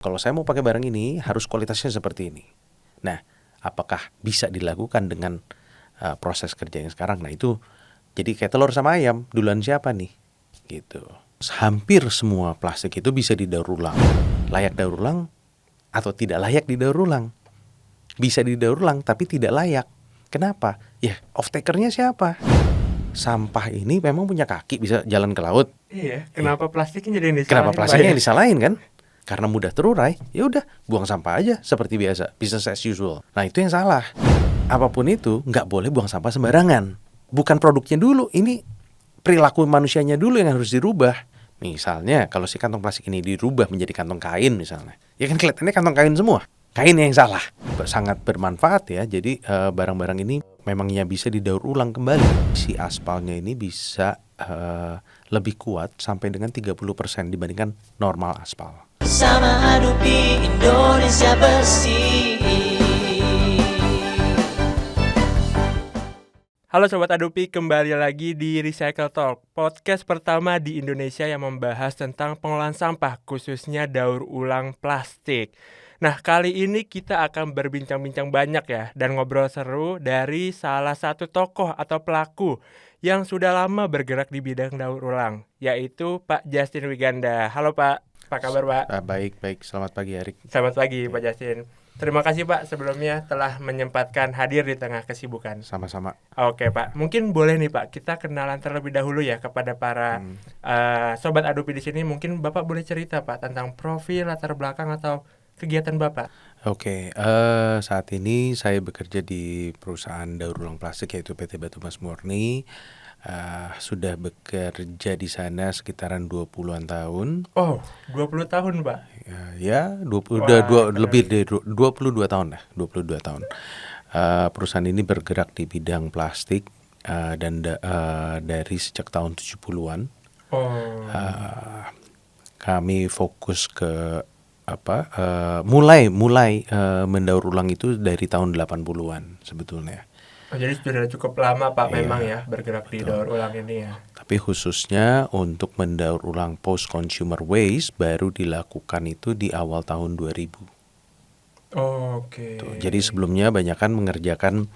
Kalau saya mau pakai barang ini harus kualitasnya seperti ini. Nah, apakah bisa dilakukan dengan proses kerja yang sekarang? Nah itu jadi kayak telur sama ayam, duluan siapa nih? Gitu. Hampir semua plastik itu bisa didaur ulang. Layak daur ulang atau tidak layak didaur ulang? Bisa didaur ulang tapi tidak layak. Kenapa? Ya off takernya siapa? Sampah ini memang punya kaki, bisa jalan ke laut. Iya, kenapa plastiknya jadi yang disalahin? Kenapa plastiknya yang disalahin kan? Karena mudah terurai, ya udah buang sampah aja seperti biasa, business as usual. Nah itu yang salah. Apapun itu nggak boleh buang sampah sembarangan. Bukan produknya dulu, ini perilaku manusianya dulu yang harus dirubah. Misalnya kalau si kantong plastik ini dirubah menjadi kantong kain misalnya, ya kan kelihatannya kantong kain semua. Kain yang salah. Sangat bermanfaat ya. Jadi barang-barang ini memangnya bisa didaur ulang kembali. Si aspalnya ini bisa lebih kuat sampai dengan 30% dibandingkan normal aspal. Sama Adupi Indonesia bersih. Halo Sobat Adupi, kembali lagi di Recycle Talk, podcast pertama di Indonesia yang membahas tentang pengolahan sampah, khususnya daur ulang plastik. Nah, kali ini kita akan berbincang-bincang banyak ya, dan ngobrol seru dari salah satu tokoh atau pelaku yang sudah lama bergerak di bidang daur ulang, yaitu Pak Justin Wiganda. Halo Pak, apa kabar Pak? Baik, selamat pagi Erik. Selamat pagi Pak Justin. Terima kasih Pak sebelumnya telah menyempatkan hadir di tengah kesibukan. Sama-sama. Oke Pak, mungkin boleh nih Pak kita kenalan terlebih dahulu ya kepada para Sobat Adupi di sini. Mungkin Bapak boleh cerita Pak tentang profil, latar belakang atau kegiatan Bapak. Oke, saat ini saya bekerja di perusahaan daur ulang plastik yaitu PT Batu Mas Murni. Sudah bekerja di sana sekitaran 20-an tahun. Oh, 20 tahun Pak. Ya, lebih dari 22 tahun lah, 22 tahun. Perusahaan ini bergerak di bidang plastik dan dari sejak tahun 70-an. Kami fokus ke mulai mendaur ulang itu dari tahun 80-an sebetulnya. Oh, jadi sudah cukup lama Pak memang ya bergerak di daur ulang ini ya. Tapi khususnya untuk mendaur ulang post consumer waste baru dilakukan itu di awal tahun 2000. Oke. Jadi sebelumnya banyakan mengerjakan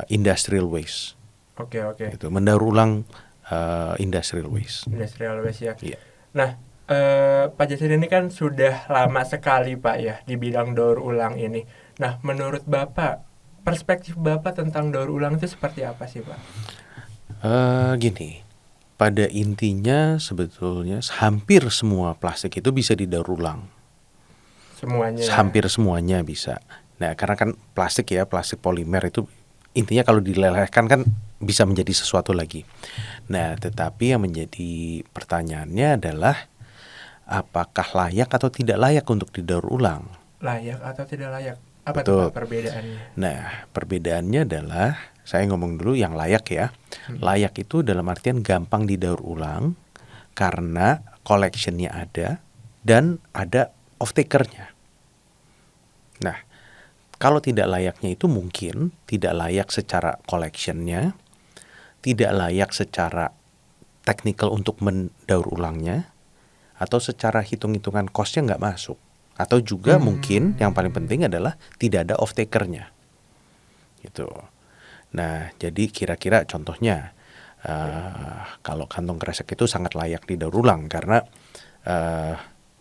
industrial waste. Oke. Itu mendaur ulang industrial waste. Industrial waste ya. Iya. Nah, Pak Justin ini kan sudah lama sekali Pak ya di bidang daur ulang ini. Nah, menurut Bapak, perspektif Bapak tentang daur ulang itu seperti apa sih Pak? Gini, pada intinya sebetulnya hampir semua plastik itu bisa didaur ulang. Semuanya. Hampir semuanya bisa. Nah, karena kan plastik polimer itu intinya kalau dilelehkan kan bisa menjadi sesuatu lagi. Nah, tetapi yang menjadi pertanyaannya adalah apakah layak atau tidak layak untuk didaur ulang? Layak atau tidak layak? Apa Betul. tuh perbedaannya? Nah, perbedaannya adalah saya ngomong dulu yang layak ya. Layak itu dalam artian gampang didaur ulang karena collectionnya ada dan ada off takernya. Nah, kalau tidak layaknya itu mungkin tidak layak secara collectionnya, tidak layak secara teknikal untuk mendaur ulangnya, atau secara hitung-hitungan costnya nggak masuk. Atau juga mungkin yang paling penting adalah tidak ada off takernya. Gitu. Nah, jadi kira-kira contohnya kalau kantong kresek itu sangat layak didaur ulang karena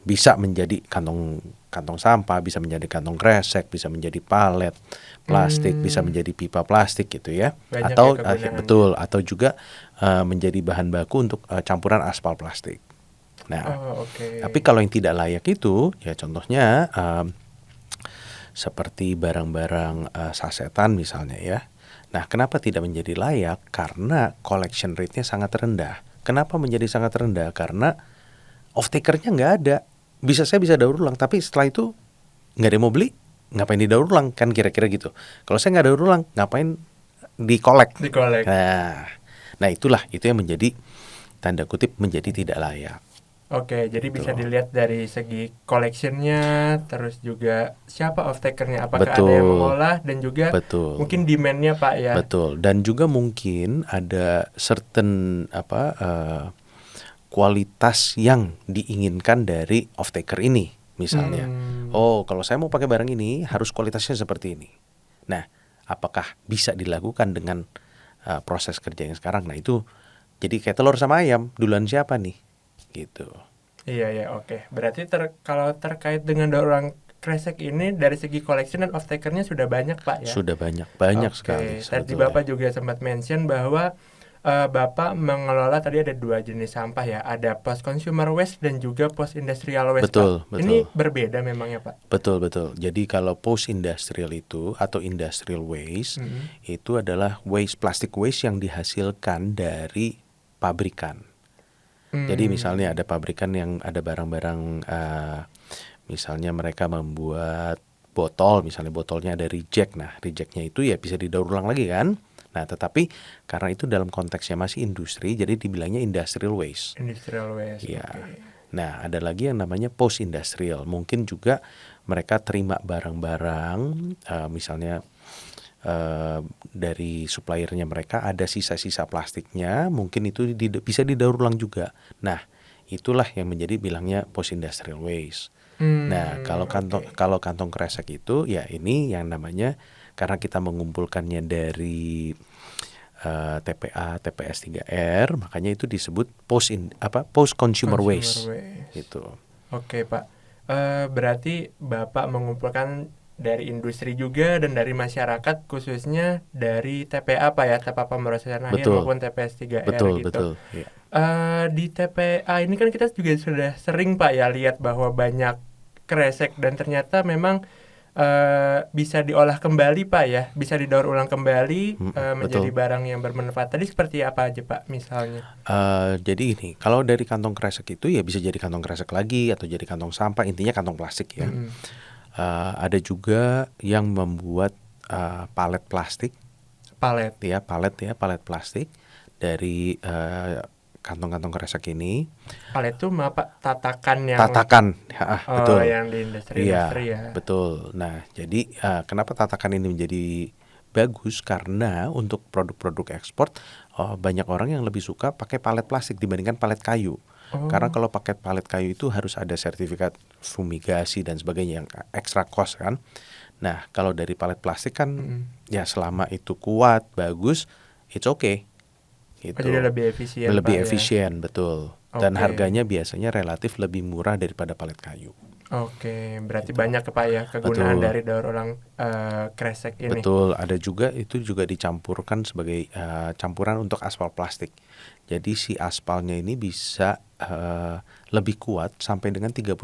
bisa menjadi kantong sampah, bisa menjadi kantong kresek, bisa menjadi palet plastik, bisa menjadi pipa plastik gitu ya. Banyak atau ya betul, atau juga menjadi bahan baku untuk campuran aspal plastik. Nah, tapi kalau yang tidak layak itu ya contohnya seperti barang-barang sasetan misalnya ya. Nah, kenapa tidak menjadi layak? Karena collection rate-nya sangat rendah. Kenapa menjadi sangat rendah? Karena off takernya nggak ada. Saya bisa daur ulang, tapi setelah itu nggak ada yang mau beli, ngapain didaur ulang? Kan kira-kira gitu. Kalau saya nggak daur ulang, ngapain di-collect? Nah, itu yang menjadi tanda kutip menjadi tidak layak. Oke, jadi bisa dilihat dari segi collectionnya, terus juga siapa off takernya, apakah ada yang mengolah dan juga mungkin demand-nya Pak ya. Betul, dan juga mungkin ada certain kualitas yang diinginkan dari off taker ini. misalnya. Oh, kalau saya mau pakai barang ini harus kualitasnya seperti ini. Nah, apakah bisa dilakukan dengan proses kerja yang sekarang? Nah, itu jadi kayak telur sama ayam, duluan siapa nih? Gitu. Iya, oke. Berarti kalau terkait dengan daur ulang kresek ini dari segi collection dan off-takernya sudah banyak Pak ya? Sudah banyak Oke. sekali Tadi sebetulnya. Bapak juga sempat mention bahwa Bapak mengelola tadi ada 2 jenis sampah ya, ada post consumer waste dan juga post industrial waste Betul, Pak. Ini betul. berbeda memang ya Pak? Betul. Jadi kalau post industrial itu atau industrial waste itu adalah plastic waste yang dihasilkan dari pabrikan. Jadi misalnya ada pabrikan yang ada barang-barang, misalnya mereka membuat botol, misalnya botolnya ada reject. Nah, rejectnya itu ya bisa didaur ulang lagi kan. Nah, tetapi karena itu dalam konteksnya masih industri, jadi dibilangnya industrial waste. Industrial waste. Ya. Oke. Nah, ada lagi yang namanya post industrial. Mungkin juga mereka terima barang-barang, misalnya dari suppliernya mereka ada sisa-sisa plastiknya, mungkin itu bisa didaur ulang juga. Nah, itulah yang menjadi bilangnya post industrial waste. Nah, kalau kantong kresek itu ya ini yang namanya, karena kita mengumpulkannya dari TPA, TPS 3R, makanya itu disebut post consumer waste. Gitu. Oke Pak. Berarti Bapak mengumpulkan dari industri juga dan dari masyarakat, khususnya dari TPA Pak ya, tahap pemrosesan akhir Betul. maupun TPS 3R gitu. Betul. Ya. Di TPA ini kan kita juga sudah sering Pak ya lihat bahwa banyak kresek dan ternyata memang bisa diolah kembali Pak ya, bisa didaur ulang kembali menjadi betul. barang yang bermanfaat. Tadi seperti apa aja Pak misalnya? Jadi ini, kalau dari kantong kresek itu ya bisa jadi kantong kresek lagi atau jadi kantong sampah, intinya kantong plastik ya. Ada juga yang membuat palet plastik. Palet plastik dari kantong-kantong kresek ini. Palet itu apa? Tatakan yang betul. Yang di industri ya. Betul. Nah, jadi kenapa tatakan ini menjadi bagus? Karena untuk produk-produk ekspor banyak orang yang lebih suka pakai palet plastik dibandingkan palet kayu. Karena kalau pakai palet kayu itu harus ada sertifikat fumigasi dan sebagainya yang extra cost kan. Nah, kalau dari palet plastik kan ya selama itu kuat, bagus, it's okay. Gitu. Jadi lebih efisien. Lebih efisien, betul. Dan harganya biasanya relatif lebih murah daripada palet kayu. Oke, berarti banyak Pak ya kegunaan dari daur ulang kresek ini. Betul, ada juga itu juga dicampurkan sebagai campuran untuk aspal plastik. Jadi si aspalnya ini bisa lebih kuat sampai dengan 30%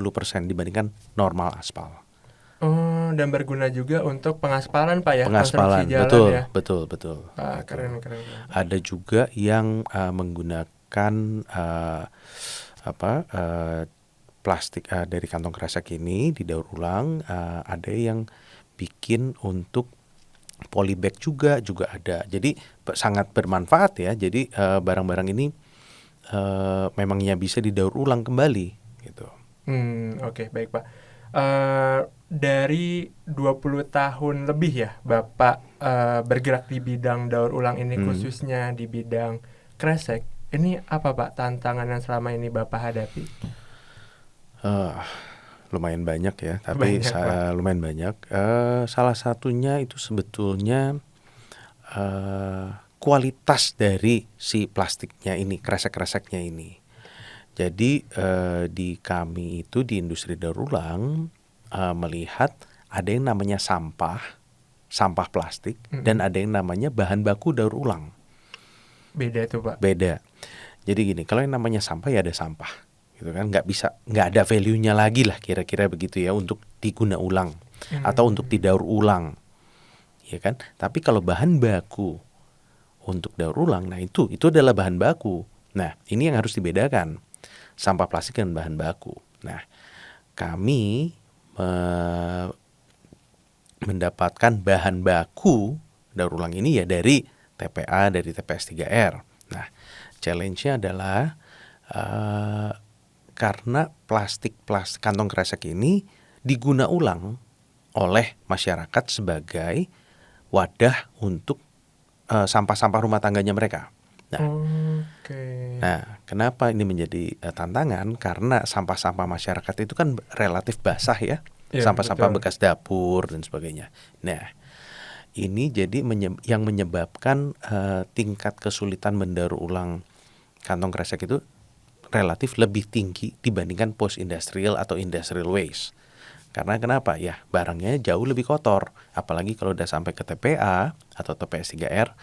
dibandingkan normal aspal. Dan berguna juga untuk pengaspalan Pak ya, pengaspalan, konstruksi jalan betul. Keren. Ada juga yang menggunakan plastik dari kantong kresek ini didaur ulang. Ada yang bikin untuk polybag juga ada. Jadi sangat bermanfaat ya. Jadi barang-barang ini memangnya bisa didaur ulang kembali gitu. Oke, baik Pak. Dari 20 tahun lebih ya Bapak bergerak di bidang daur ulang ini, khususnya di bidang kresek. Ini apa Pak tantangan yang selama ini Bapak hadapi? Lumayan banyak ya, tapi lumayan banyak. Salah satunya itu sebetulnya kualitas dari si plastiknya ini, kresek-kreseknya ini. Jadi di kami itu di industri daur ulang melihat ada yang namanya sampah plastik dan ada yang namanya bahan baku daur ulang. Beda itu Pak? Beda. Jadi gini, kalau yang namanya sampah ya ada sampah, gitu kan, nggak ada value-nya lagi lah kira-kira begitu ya untuk diguna ulang atau untuk didaur ulang, ya kan. Tapi kalau bahan baku untuk daur ulang, nah itu adalah bahan baku. Nah ini yang harus dibedakan, sampah plastik dan bahan baku. Nah kami mendapatkan bahan baku daur ulang ini ya dari TPA, dari TPS 3R. Nah challenge-nya adalah karena plastik kantong kresek ini diguna ulang oleh masyarakat sebagai wadah untuk sampah-sampah rumah tangganya mereka. Nah, Oke. Nah, kenapa ini menjadi tantangan? Karena sampah-sampah masyarakat itu kan relatif basah ya, Iya, sampah-sampah betul. bekas dapur dan sebagainya. Nah, ini jadi yang menyebabkan tingkat kesulitan mendaur ulang kantong kresek itu relatif lebih tinggi dibandingkan post industrial atau industrial waste. Karena kenapa? Ya, barangnya jauh lebih kotor. Apalagi kalau udah sampai ke TPA atau TPS 3R,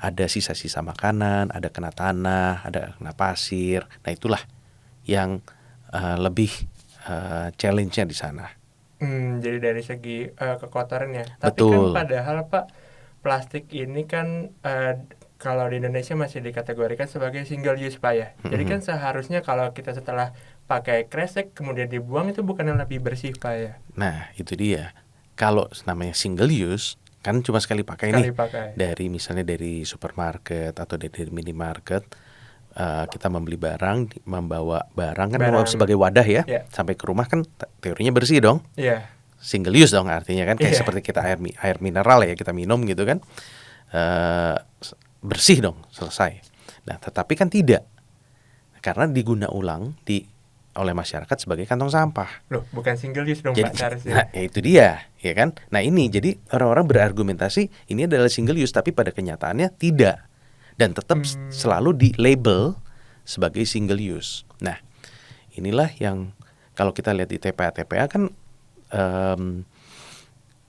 ada sisa-sisa makanan, ada kena tanah, ada kena pasir. Nah, itulah yang lebih challenge-nya di sana. Jadi dari segi kekotoran ya. Tapi kan Betul. padahal Pak, plastik ini kan kalau di Indonesia masih dikategorikan sebagai single use Pak ya. Jadi kan seharusnya kalau kita setelah pakai kresek kemudian dibuang itu bukan yang lebih bersih Pak ya. Nah, itu dia. Kalau namanya single use, kan cuma sekali pakai Sekali nih. pakai. Misalnya dari supermarket atau dari minimarket, kita membeli barang, membawa barang kan Barang. sebagai wadah ya, Ya. sampai ke rumah kan teorinya bersih dong. Iya. Single use dong artinya kan, kayak Iya. seperti kita air mineral ya kita minum gitu kan, bersih dong, selesai. Nah, tetapi kan tidak, karena diguna ulang oleh masyarakat sebagai kantong sampah. Loh, bukan single use dong Jadi, Pak seharusnya. nah itu dia, ya kan? Nah ini jadi orang-orang berargumentasi ini adalah single use, tapi pada kenyataannya tidak, dan tetap selalu di label sebagai single use. Nah inilah yang kalau kita lihat di TPA kan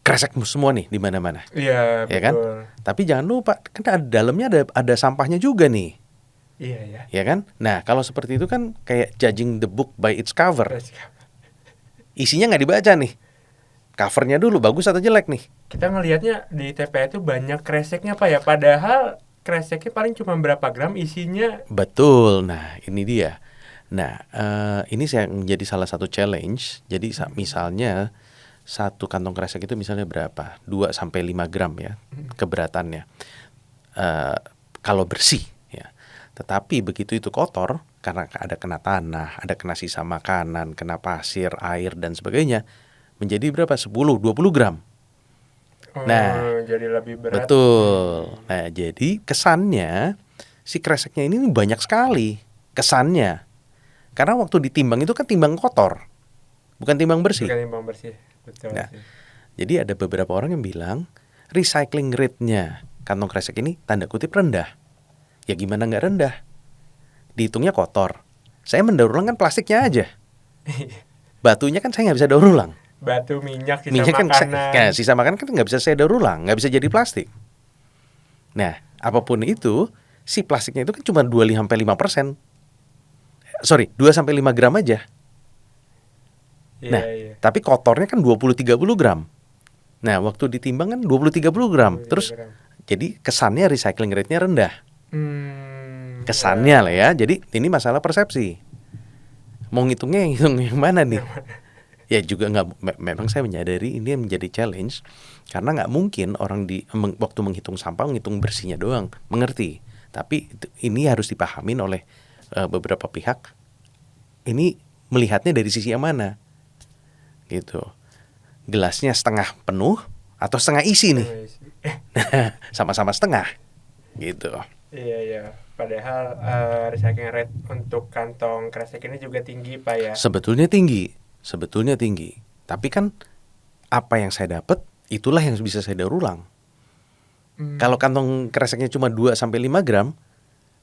kresek semua nih di mana-mana, Iya, ya kan? betul. Tapi jangan lupa kan dalamnya ada sampahnya juga nih, Iya ya. ya kan? Nah kalau seperti itu kan kayak judging the book by its cover. Isinya nggak dibaca nih, covernya dulu bagus atau jelek nih. Kita ngelihatnya di TPA itu banyak kreseknya Pak ya. Padahal kreseknya paling cuma berapa gram isinya. Betul, nah ini dia. Nah ini saya menjadi salah satu challenge. Jadi misalnya satu kantong kresek itu misalnya berapa? 2-5 gram ya keberatannya. Kalau bersih ya. Tetapi begitu itu kotor, karena ada kena tanah, ada kena sisa makanan, kena pasir, air dan sebagainya, menjadi berapa? 10-20 gram. Nah, Jadi lebih berat. betul. Nah, jadi kesannya si kreseknya ini banyak sekali kesannya. Karena waktu ditimbang itu kan timbang kotor, bukan timbang bersih. Bukan timbang bersih. Betul Nah, sih. jadi ada beberapa orang yang bilang recycling rate-nya kantong kresek ini tanda kutip rendah. Ya gimana nggak rendah? Dihitungnya kotor. Saya mendaur ulang kan plastiknya aja. Batunya kan saya nggak bisa daur ulang. Batu, minyak, sisa Minyak kan makanan. sisa makanan kan nggak bisa saya daur ulang, nggak bisa jadi plastik. Nah, apapun itu, si plastiknya itu kan cuma 2-5%. Sorry, 2-5 gram aja. Iya, Nah, iya. tapi kotornya kan 20-30 gram. Nah, waktu ditimbang kan 20-30 gram. Terus, jadi kesannya recycling rate-nya rendah. Kesannya lah ya. Jadi, ini masalah persepsi. Mau ngitungnya yang mana nih? Ya juga memang saya menyadari ini menjadi challenge. Karena nggak mungkin orang waktu menghitung sampah, menghitung bersihnya doang. Mengerti. Tapi ini harus dipahamin oleh beberapa pihak. Ini melihatnya dari sisi yang mana? Gitu. Gelasnya setengah penuh atau setengah isi nih? Sama-sama setengah. Gitu. Iya, iya. Padahal recycling rate untuk kantong kresek ini juga tinggi Pak ya. Sebetulnya tinggi. Tapi kan apa yang saya dapat itulah yang bisa saya daur ulang. Kalau kantong kreseknya cuma 2-5 gram,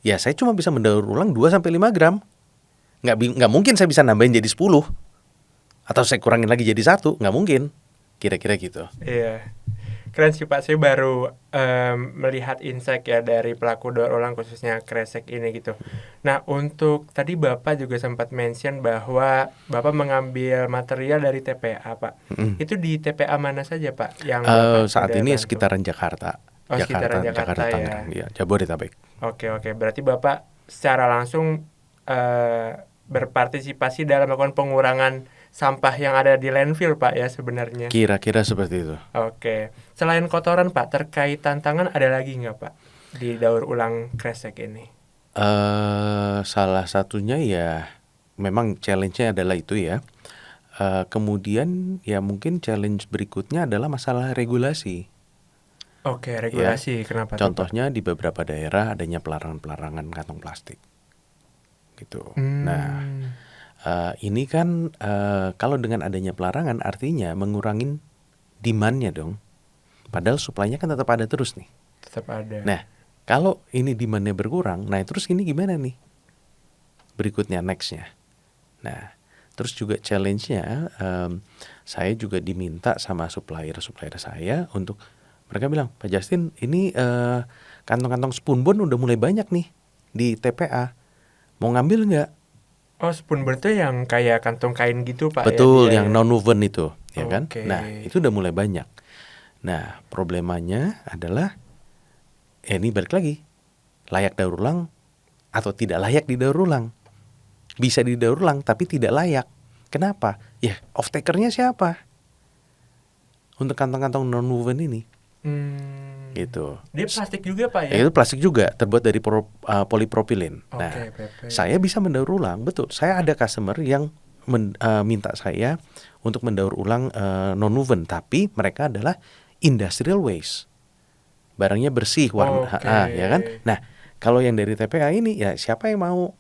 ya saya cuma bisa mendaur ulang 2-5 gram. Nggak mungkin saya bisa nambahin jadi 10. Atau saya kurangin lagi jadi 1, nggak mungkin. Kira-kira gitu. Iya. Keren sih Pak, saya baru melihat insight ya dari pelaku daur ulang khususnya kresek ini gitu. Nah, untuk tadi Bapak juga sempat mention bahwa Bapak mengambil material dari TPA Pak. Itu di TPA mana saja Pak? Yang saat ini bantu? sekitaran Jakarta. Oh, sekitaran Jakarta ya. Tangerang, ya, Jabodetabek. Oke, berarti Bapak secara langsung berpartisipasi dalam melakukan pengurangan sampah yang ada di landfill Pak ya sebenarnya. Kira-kira seperti itu. Oke. Selain kotoran Pak, terkait tantangan ada lagi nggak Pak di daur ulang kresek ini? Salah satunya ya memang challenge-nya adalah itu ya. Kemudian ya mungkin challenge berikutnya adalah masalah regulasi. Oke, regulasi. Kenapa tuh, Pak? Contohnya di beberapa daerah adanya pelarangan kantong plastik, gitu. Nah, ini kan kalau dengan adanya pelarangan artinya mengurangin demand-nya dong. Padahal supply-nya kan tetap ada terus nih. Tetap ada. Nah, kalau ini demand-nya berkurang, nah terus ini gimana nih? Berikutnya, next-nya. Nah, terus juga challenge-nya, saya juga diminta sama supplier saya untuk, mereka bilang, Pak Justin, ini kantong-kantong Spoonbone udah mulai banyak nih di TPA. Mau ngambil nggak? Oh, Spoonbone itu yang kayak kantong kain gitu, Pak? Betul, ya, yang non-woven itu, ya kan? Oke. Nah, itu udah mulai banyak. Nah, problemanya adalah, ini balik lagi, layak daur ulang atau tidak layak didaur ulang. Bisa didaur ulang tapi tidak layak. Kenapa? Ya, off-taker-nya siapa? Untuk kantong-kantong non-woven ini. Gitu. Dia plastik juga, Pak, ya? Itu plastik juga, terbuat dari polipropilin. Oke, Nah, PP. saya bisa mendaur ulang, betul. Saya ada customer yang minta saya untuk mendaur ulang non-woven, tapi mereka adalah industrial waste. Barangnya bersih, warna, ya kan? Nah, kalau yang dari TPA ini, ya siapa yang mau?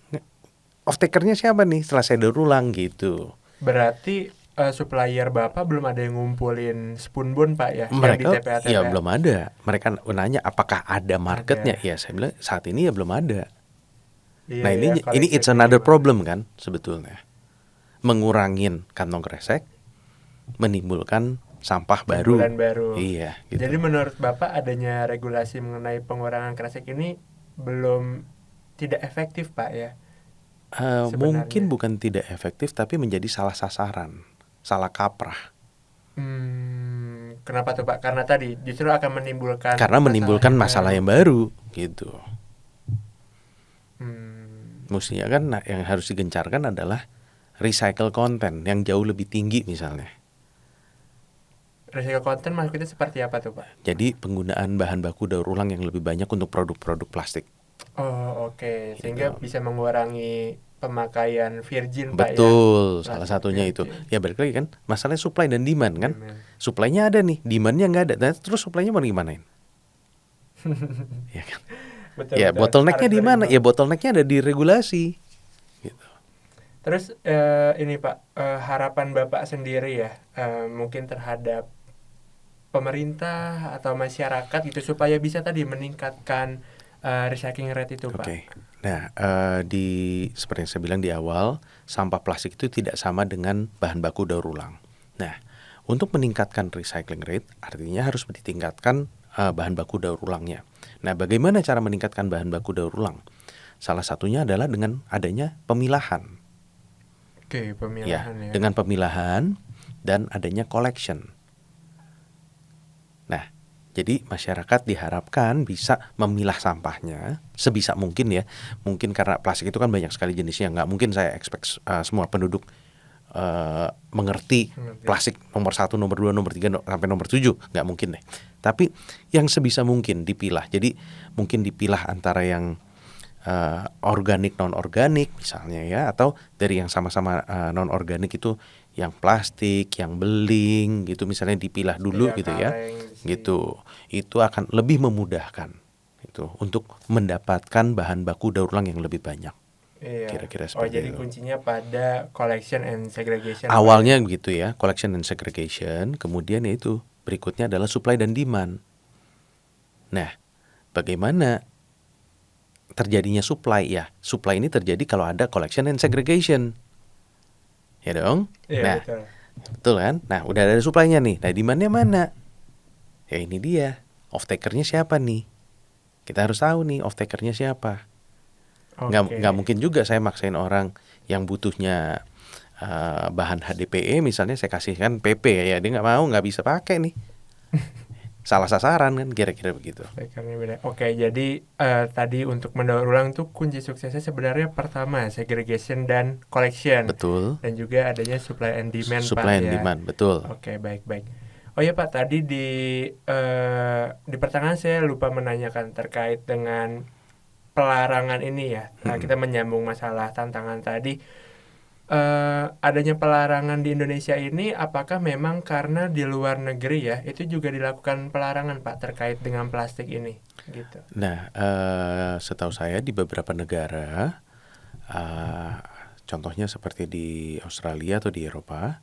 Off-taker-nya siapa nih setelah saya daur ulang gitu. Berarti supplier Bapak belum ada yang ngumpulin Spoonbone, Pak, ya? Mereka yang di TPA. ya belum ada. Mereka nanya apakah ada marketnya? Ya saya bilang saat ini ya belum ada. Iya, Nah ini kalau it's itu another gimana? problem kan sebetulnya. Mengurangin kantong kresek, menimbulkan sampah baru. Timbulan baru. Iya gitu. Jadi menurut Bapak adanya regulasi mengenai pengurangan kresek ini belum tidak efektif, Pak, ya? Mungkin bukan tidak efektif tapi menjadi salah sasaran, salah kaprah. Kenapa tuh, Pak? Karena tadi justru akan menimbulkan masalah yang baru gitu. Hmm. Mestinya kan yang harus digencarkan adalah recycle content yang jauh lebih tinggi misalnya. Recycle content maksudnya seperti apa tuh, Pak? Jadi penggunaan bahan baku daur ulang yang lebih banyak untuk produk-produk plastik. Oh, oke. Sehingga Gitu. bisa mengurangi pemakaian virgin, Pak, ya? Betul, salah Plastik satunya itu. virgin. Ya balik lagi kan, masalahnya supply dan demand kan. Demand. Supply-nya ada nih, demand-nya nggak ada. Nah, terus supply-nya mau gimanain? Ya kan? Betul, Ya betul. bottleneck-nya Harus di mana? berimbang. Ya bottleneck-nya ada di regulasi. Gitu. Terus ini Pak, harapan Bapak sendiri ya, mungkin terhadap pemerintah atau masyarakat gitu supaya bisa tadi meningkatkan recycling rate itu, Pak. Oke. Nah, seperti yang saya bilang di awal, sampah plastik itu tidak sama dengan bahan baku daur ulang. Nah, untuk meningkatkan recycling rate, artinya harus ditingkatkan bahan baku daur ulangnya. Nah, bagaimana cara meningkatkan bahan baku daur ulang? Salah satunya adalah dengan adanya pemilahan. Oke, pemilahan ya. Dengan pemilahan dan adanya collection. Nah, jadi masyarakat diharapkan bisa memilah sampahnya sebisa mungkin ya. Mungkin karena plastik itu kan banyak sekali jenisnya. Nggak mungkin saya expect semua penduduk mengerti plastik nomor 1, nomor 2, nomor 3 sampai nomor 7. Nggak mungkin deh. Tapi yang sebisa mungkin dipilah. Jadi mungkin dipilah antara yang organik non-organik misalnya ya, atau dari yang sama-sama non-organik itu yang plastik, yang beling gitu misalnya dipilah dulu gitu ya. Gitu. Itu akan lebih memudahkan itu untuk mendapatkan bahan baku daur ulang yang lebih banyak. Iya. Kira-kira seperti jadi itu. kuncinya pada collection and segregation. Awalnya begitu ya, collection and segregation, kemudian yaitu berikutnya adalah supply dan demand. Nah, bagaimana terjadinya supply? Ya, supply ini terjadi kalau ada collection and segregation. Ya dong? Iya, nah, betul kan? Nah, udah ada supply-nya nih. Nah, demand-nya mana? Ya ini dia. Off-taker-nya siapa nih? Kita harus tahu nih off-taker-nya siapa. Nggak mungkin juga saya maksain orang yang butuhnya bahan HDPE misalnya saya kasihkan PP ya dia nggak mau, nggak bisa pakai nih. Salah sasaran kan, kira-kira begitu. Beda. Oke, jadi tadi untuk mendaur ulang tuh kunci suksesnya sebenarnya pertama segregation dan collection. Betul. Dan juga adanya supply and demand, supply Pak, and ya. demand, betul. Oke, baik. Oh ya Pak, tadi di pertengahan saya lupa menanyakan terkait dengan pelarangan ini ya. Kita menyambung masalah tantangan tadi. adanya pelarangan di Indonesia ini apakah memang karena di luar negeri ya itu juga dilakukan pelarangan Pak terkait dengan plastik ini gitu. Nah, setahu saya di beberapa negara, eh, contohnya seperti di Australia atau di Eropa,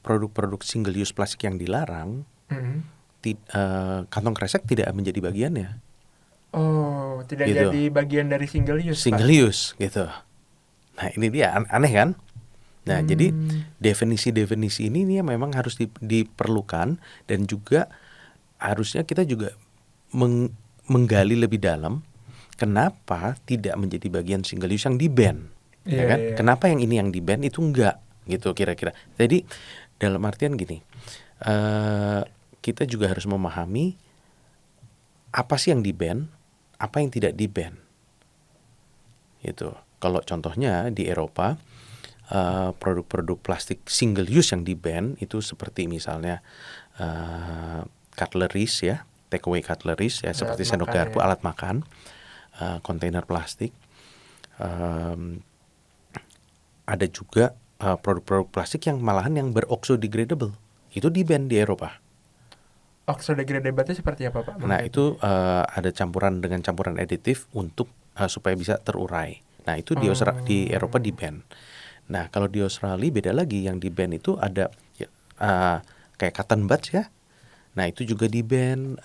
produk-produk single use plastik yang dilarang, Mm-mm. kantong kresek tidak menjadi bagiannya, Oh, tidak gitu. jadi bagian dari single use Pak. Single use, gitu. Nah, ini dia aneh kan? Nah, jadi definisi-definisi ini nih yang memang harus diperlukan, dan juga harusnya kita juga menggali lebih dalam kenapa tidak menjadi bagian single use yang di-ban, ya Iya, kan? iya. Kenapa yang ini yang di-ban itu enggak, gitu kira-kira. Jadi dalam artian gini, kita juga harus memahami apa sih yang di-ban, apa yang tidak di-ban, gitu. Kalau contohnya di Eropa, produk-produk plastik single use yang di-ban itu seperti misalnya cutleries ya, take away cutleries ya, seperti Alat sendok makan garpu, ya. alat makan, kontainer plastik. Ada juga produk-produk plastik yang malahan yang beroxo-degradable, itu di-ban di Eropa. Oxo-degradable itu seperti apa Pak? Nah, maksudnya? itu ada campuran dengan campuran aditif untuk supaya bisa terurai. Nah, itu di di Eropa di-ban. Nah, kalau di Australia beda lagi, yang di-ban itu ada ya, kayak cotton buds ya. Nah, itu juga di-ban.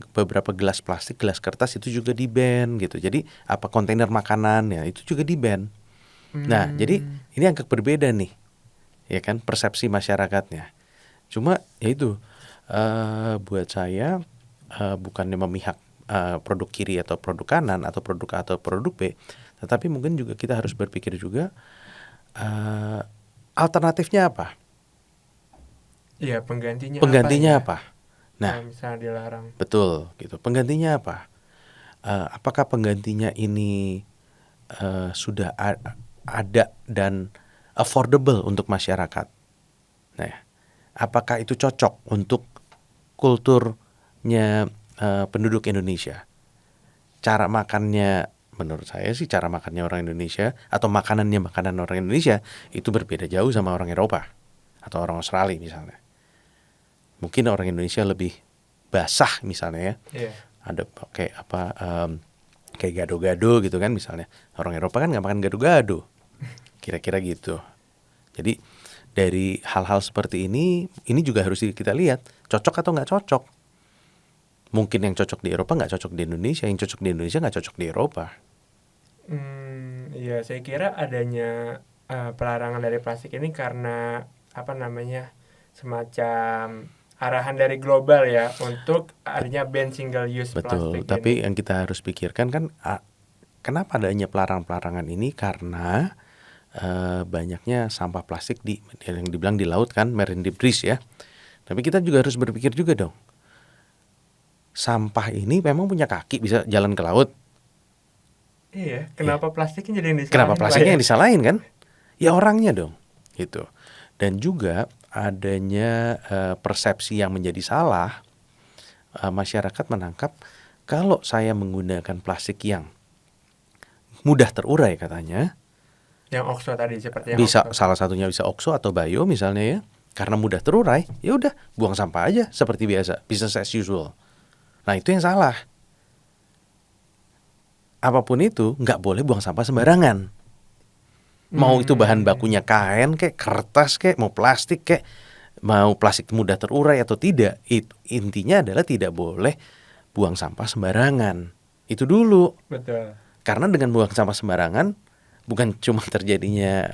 Beberapa gelas plastik, gelas kertas itu juga di-ban gitu. Jadi kontainer makanan ya itu juga di-ban. Nah, jadi ini agak berbeda nih, ya kan, persepsi masyarakatnya. Cuma ya itu, buat saya bukannya memihak produk kiri atau produk kanan atau produk A atau produk B, tetapi mungkin juga kita harus berpikir juga alternatifnya apa, Iya, penggantinya penggantinya apa ya? apa. Nah, Kalau misalnya dilarang. betul gitu. Penggantinya apa? Apakah penggantinya ini sudah ada dan affordable untuk masyarakat? Nah, apakah itu cocok untuk kulturnya penduduk Indonesia? Cara makannya, menurut saya sih cara makannya orang Indonesia atau makanan orang Indonesia itu berbeda jauh sama orang Eropa atau orang Australia misalnya. Mungkin orang Indonesia lebih basah misalnya ya. Iya. Ada kayak kayak gado-gado gitu kan misalnya. Orang Eropa kan nggak makan gado-gado, kira-kira gitu. Jadi dari hal-hal seperti ini juga harus kita lihat cocok atau nggak cocok. Mungkin yang cocok di Eropa nggak cocok di Indonesia, yang cocok di Indonesia nggak cocok di Eropa. Iya, saya kira adanya pelarangan dari plastik ini karena apa namanya semacam arahan dari global ya untuk adanya ban single use Betul, plastik tapi ini. yang kita harus pikirkan kan kenapa adanya pelarangan-pelarangan ini, karena banyaknya sampah plastik yang dibilang di laut kan, marine debris ya. Tapi kita juga harus berpikir juga dong, sampah ini memang punya kaki bisa jalan ke laut. Iya, kenapa plastiknya jadi yang disalahin? Kenapa Pak, plastiknya ya? yang disalahin kan? Ya orangnya dong, gitu. Dan juga adanya persepsi yang menjadi salah, masyarakat menangkap kalau saya menggunakan plastik yang mudah terurai katanya, Yang oxo tadi seperti yang bisa oxo. salah satunya bisa oxo atau bio misalnya ya, karena mudah terurai, ya udah buang sampah aja seperti biasa, business as usual. Nah itu yang salah. Apapun itu nggak boleh buang sampah sembarangan. Mau itu bahan bakunya kain kayak kertas kayak mau plastik kayak mau plastik mudah terurai atau tidak, itu intinya adalah tidak boleh buang sampah sembarangan. Itu dulu. Betul. Karena dengan buang sampah sembarangan bukan cuma terjadinya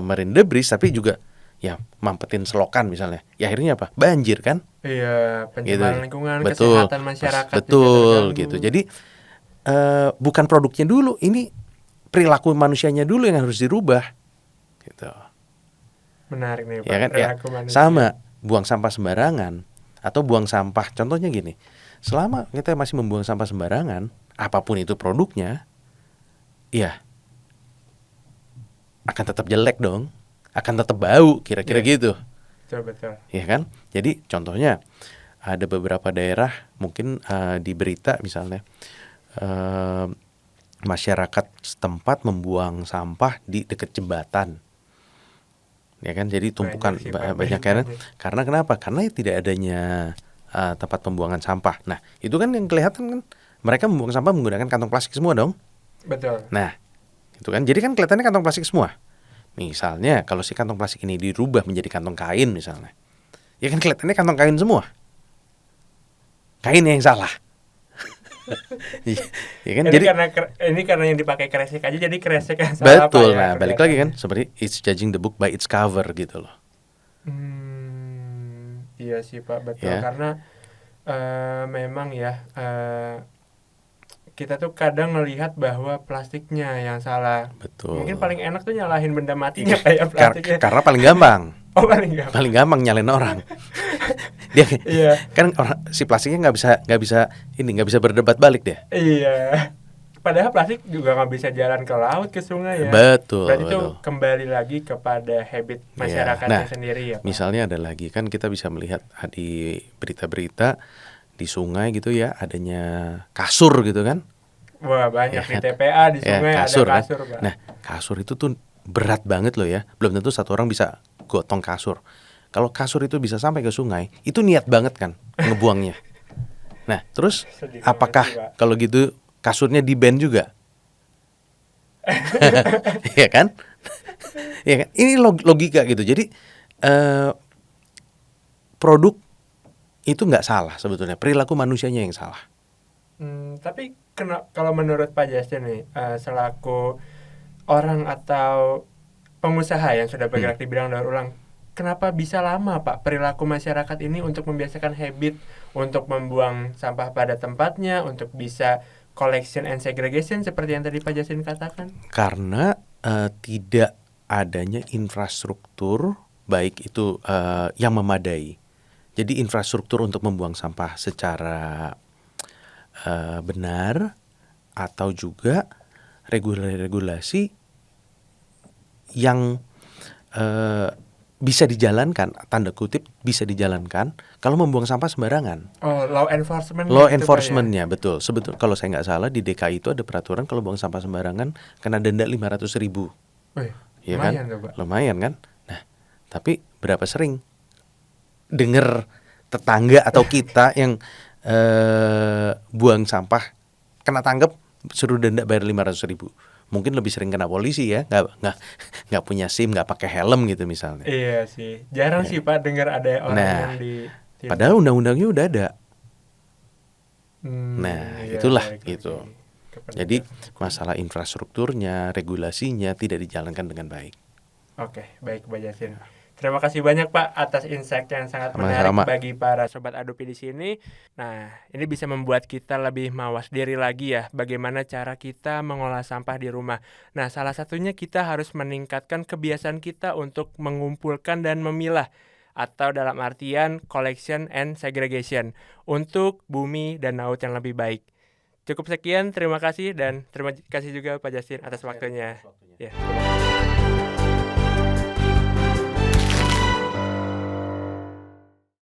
marine debris, tapi juga ya mampetin selokan misalnya. Ya akhirnya apa? Banjir kan? Iya, pencemaran lingkungan, Betul. kesehatan masyarakat juga Betul terganggu. gitu. Jadi bukan produknya dulu, ini perilaku manusianya dulu yang harus dirubah. Gitu. Menarik nih Pak, Ya kan? Ya, perilaku manusia. sama buang sampah sembarangan atau buang sampah. Contohnya gini, selama kita masih membuang sampah sembarangan, apapun itu produknya, ya akan tetap jelek dong, akan tetap bau, kira-kira Iya. gitu, Betul. ya kan? Jadi contohnya ada beberapa daerah mungkin di berita misalnya masyarakat setempat membuang sampah di dekat jembatan. Ya kan, jadi tumpukan Banyak sih, Pak, banyak kan. Karena kenapa? Karena tidak adanya tempat pembuangan sampah. Nah, itu kan yang kelihatan kan mereka membuang sampah menggunakan kantong plastik semua dong. Betul. Nah, itu kan jadi kan kelihatannya kantong plastik semua. Misalnya kalau si kantong plastik ini dirubah menjadi kantong kain misalnya, ya kan kelihatannya kantong kain semua. Kain yang salah. Ya kan, Ini jadi karena yang dipakai kresek aja, jadi kresek yang salah, Pak, betul. ya, Nah, balik lagi kan kelihatannya. seperti it's judging the book by its cover gitu loh. Iya sih, Pak, betul. Ya. Karena memang ya, kita tuh kadang melihat bahwa plastiknya yang salah. Betul. Mungkin paling enak tuh nyalahin benda matinya kayak plastiknya. Karena paling gampang. Oh, paling gampang. Paling gampang nyalain orang. Dia Iya. kan si plastiknya nggak bisa berdebat balik dia. Iya. Padahal plastik juga nggak bisa jalan ke laut, ke sungai ya. Betul. Berarti itu betul. kembali lagi kepada habit Iya. masyarakatnya Nah, sendiri ya, Pak. misalnya ada lagi kan kita bisa melihat di berita-berita di sungai gitu ya adanya kasur gitu kan. Wah, banyak Ya di kan? TPA di Ya, sungai kasur, ada kan? kasur, Pak. Nah, kasur itu tuh berat banget loh ya. Belum tentu satu orang bisa gotong kasur. Kalau kasur itu bisa sampai ke sungai, itu niat banget kan ngebuangnya. Nah, terus Sedih apakah banget sih, Pak. kalau gitu kasurnya di-ban juga? Iya kan? Iya kan? Ini logika gitu. Jadi produk itu nggak salah sebetulnya. Perilaku manusianya yang salah. Tapi kalau menurut Pak Justin nih, selaku orang atau pengusaha yang sudah bergerak di bidang daur ulang, kenapa bisa lama, Pak, perilaku masyarakat ini untuk membiasakan habit untuk membuang sampah pada tempatnya, untuk bisa collection and segregation seperti yang tadi Pak Justin katakan? Karena tidak adanya infrastruktur baik itu yang memadai. Jadi infrastruktur untuk membuang sampah secara benar atau juga regulasi yang bisa dijalankan, tanda kutip bisa dijalankan kalau membuang sampah sembarangan. Oh, law enforcement. Law gitu, Pak, ya? enforcement-nya betul. Sebetulnya kalau saya nggak salah di DKI itu ada peraturan kalau buang sampah sembarangan kena denda 500.000. Wih, Ya kan? lumayan tuh, Pak. Lumayan kan? Nah, tapi berapa sering dengar tetangga atau kita yang buang sampah kena tangkap suruh denda bayar 500.000. Mungkin lebih sering kena polisi ya, nggak punya SIM, nggak pakai helm gitu misalnya. Iya sih, jarang sih, Pak, dengar ada orang Nah, yang di padahal undang-undangnya udah ada. iya, Itulah balik gitu. lagi ke Jadi penegakan. masalah infrastrukturnya, regulasinya tidak dijalankan dengan baik. Oke, baik, Pak Justin. Terima kasih banyak, Pak, atas insight yang sangat menarik Sama-sama. bagi para sobat Adupi di sini. Nah, ini bisa membuat kita lebih mawas diri lagi ya, bagaimana cara kita mengolah sampah di rumah. Nah, salah satunya kita harus meningkatkan kebiasaan kita untuk mengumpulkan dan memilah, atau dalam artian collection and segregation, untuk bumi dan laut yang lebih baik. Cukup sekian, terima kasih, dan terima kasih juga Pak Justin atas waktunya. Ya.